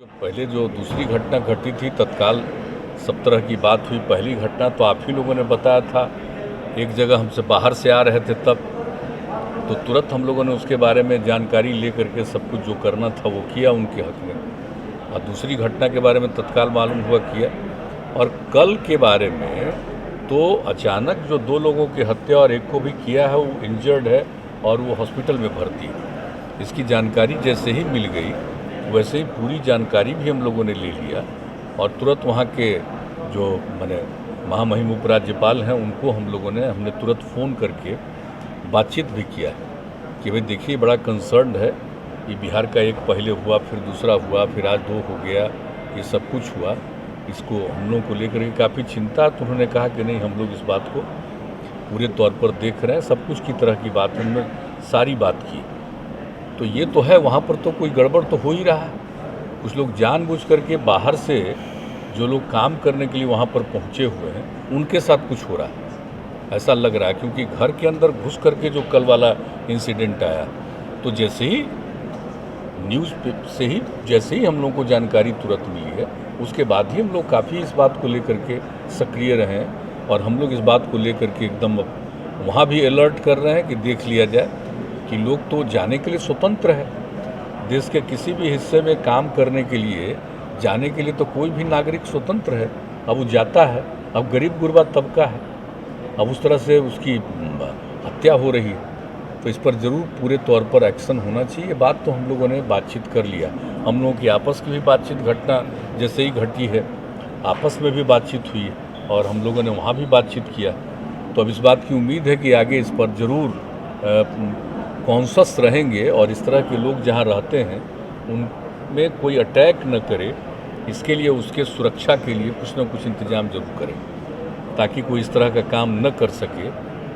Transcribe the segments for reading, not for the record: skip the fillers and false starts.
पहले जो दूसरी घटना घटी थी तत्काल सब तरह की बात हुई। पहली घटना तो आप ही लोगों ने बताया था, एक जगह हमसे बाहर से आ रहे थे तब, तो तुरंत हम लोगों ने उसके बारे में जानकारी ले करके सब कुछ जो करना था वो किया उनके हक में। और दूसरी घटना के बारे में तत्काल मालूम हुआ किया। और कल के बारे में तो अचानक जो 2 लोगों की हत्या और एक को भी किया है, वो इंजर्ड है और वो हॉस्पिटल में भर्ती है। इसकी जानकारी जैसे ही मिल गई वैसे ही पूरी जानकारी भी हम लोगों ने ले लिया और तुरंत वहाँ के जो माने महामहिम उपराज्यपाल हैं उनको हमने तुरंत फ़ोन करके बातचीत भी किया कि भाई देखिए बड़ा कंसर्न है, ये बिहार का एक पहले हुआ, फिर दूसरा हुआ, फिर आज 2 हो गया, ये सब कुछ हुआ, इसको हम लोगों को लेकर के काफ़ी चिंता। तो उन्होंने कहा कि नहीं, हम लोग इस बात को पूरे तौर पर देख रहे हैं, सब कुछ की तरह की बात हमने सारी बात की। तो ये तो है, वहाँ पर तो कोई गड़बड़ तो हो ही रहा है। कुछ लोग जानबूझ करके बाहर से जो लोग काम करने के लिए वहाँ पर पहुँचे हुए हैं उनके साथ कुछ हो रहा है, ऐसा लग रहा है। क्योंकि घर के अंदर घुस करके जो कल वाला इंसिडेंट आया, तो जैसे ही न्यूज़ से ही जैसे ही हम लोगों को जानकारी तुरंत मिली है, उसके बाद ही हम लोग काफ़ी इस बात को लेकर के सक्रिय रहे हैं। और हम लोग इस बात को लेकर के एकदम वहाँ भी अलर्ट कर रहे हैं कि देख लिया जाए कि लोग तो जाने के लिए स्वतंत्र है। देश के किसी भी हिस्से में काम करने के लिए जाने के लिए तो कोई भी नागरिक स्वतंत्र है। अब वो जाता है, अब गरीब गुरबा तबका है, अब उस तरह से उसकी हत्या हो रही है, तो इस पर ज़रूर पूरे तौर पर एक्शन होना चाहिए। बात तो हम लोगों ने बातचीत कर लिया, हम लोगों की आपस की भी बातचीत घटना जैसे ही घटी है आपस में भी बातचीत हुई है और हम लोगों ने वहाँ भी बातचीत किया। तो अब इस बात की उम्मीद है कि आगे इस पर ज़रूर कॉन्शस रहेंगे और इस तरह के लोग जहाँ रहते हैं उनमें कोई अटैक न करे, इसके लिए उसके सुरक्षा के लिए कुछ न कुछ इंतजाम जरूर करें ताकि कोई इस तरह का काम न कर सके।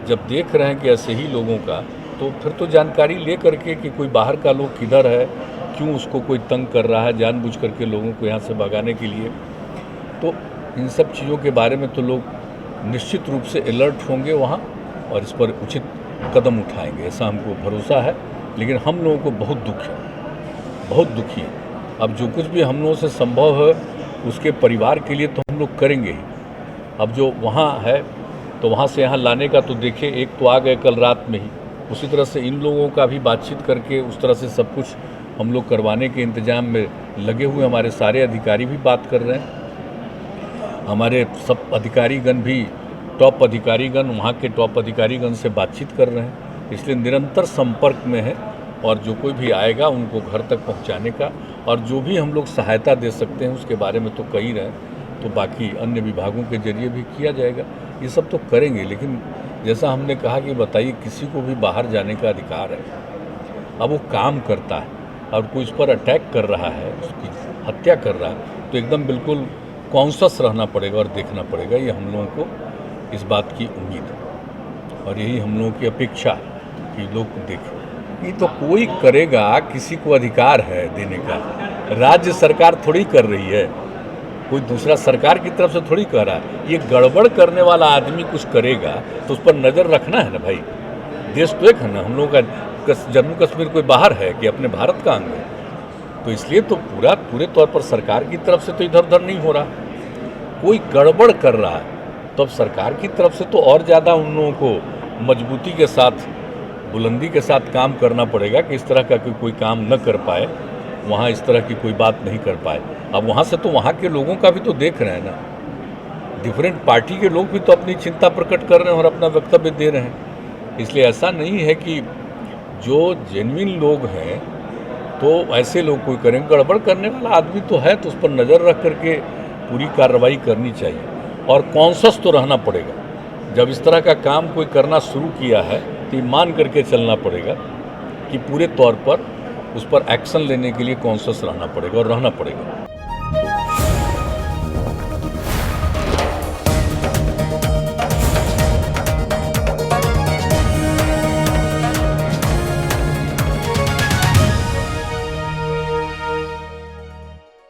जब देख रहे हैं कि ऐसे ही लोगों का, तो फिर तो जानकारी ले करके कि कोई बाहर का लोग किधर है, क्यों उसको कोई तंग कर रहा है जानबूझ करके लोगों को यहाँ से भगाने के लिए, तो इन सब चीज़ों के बारे में तो लोग निश्चित रूप से अलर्ट होंगे वहाँ और इस पर उचित कदम उठाएंगे, ऐसा हमको भरोसा है। लेकिन हम लोगों को बहुत दुख है, बहुत दुखी है। अब जो कुछ भी हम लोगों से संभव है उसके परिवार के लिए तो हम लोग करेंगे ही। अब जो वहाँ है तो वहाँ से यहाँ लाने का तो देखिए, एक तो आ गए कल रात में ही, उसी तरह से इन लोगों का भी बातचीत करके उस तरह से सब कुछ हम लोग करवाने के इंतजाम में लगे हुए। हमारे सारे अधिकारी भी बात कर रहे हैं, हमारे सब अधिकारीगण भी, टॉप अधिकारीगण वहाँ के टॉप अधिकारीगण से बातचीत कर रहे हैं, इसलिए निरंतर संपर्क में है। और जो कोई भी आएगा उनको घर तक पहुँचाने का और जो भी हम लोग सहायता दे सकते हैं उसके बारे में तो कह ही रहे हैं, तो बाकी अन्य विभागों के जरिए भी किया जाएगा, ये सब तो करेंगे। लेकिन जैसा हमने कहा कि बताइए, किसी को भी बाहर जाने का अधिकार है। अब वो काम करता है और कोई उस पर अटैक कर रहा है, उसकी हत्या कर रहा है, तो एकदम बिल्कुल कॉन्शस रहना पड़ेगा और देखना पड़ेगा। ये हम लोगों को इस बात की उम्मीद है और यही हम लोगों की अपेक्षा है कि लोग देखें। ये तो कोई करेगा, किसी को अधिकार है देने का, राज्य सरकार थोड़ी कर रही है, कोई दूसरा सरकार की तरफ से थोड़ी कर रहा है। ये गड़बड़ करने वाला आदमी कुछ करेगा तो उस पर नज़र रखना है ना भाई। देश तो एक है ना, हम लोगों का जम्मू कश्मीर कोई बाहर है कि अपने भारत का अंग है, तो इसलिए तो पूरे तौर पर सरकार की तरफ से तो इधर उधर नहीं हो रहा। कोई गड़बड़ कर रहा है तो अब सरकार की तरफ से तो और ज़्यादा उन लोगों को मजबूती के साथ, बुलंदी के साथ काम करना पड़ेगा कि इस तरह का कोई काम न कर पाए, वहाँ इस तरह की कोई बात नहीं कर पाए। अब वहाँ से तो वहाँ के लोगों का भी तो देख रहे हैं ना, डिफरेंट पार्टी के लोग भी तो अपनी चिंता प्रकट कर रहे हैं और अपना वक्तव्य दे रहे हैं। इसलिए ऐसा नहीं है कि जो जेन्युइन लोग हैं तो ऐसे लोग कोई करेंगे। गड़बड़ करने वाला आदमी तो है तो उस पर नज़र रख करके पूरी कार्रवाई करनी चाहिए और कॉन्शस तो रहना पड़ेगा। जब इस तरह का काम कोई करना शुरू किया है तो ये मान करके चलना पड़ेगा कि पूरे तौर पर उस पर एक्शन लेने के लिए कॉन्शस रहना पड़ेगा और रहना पड़ेगा।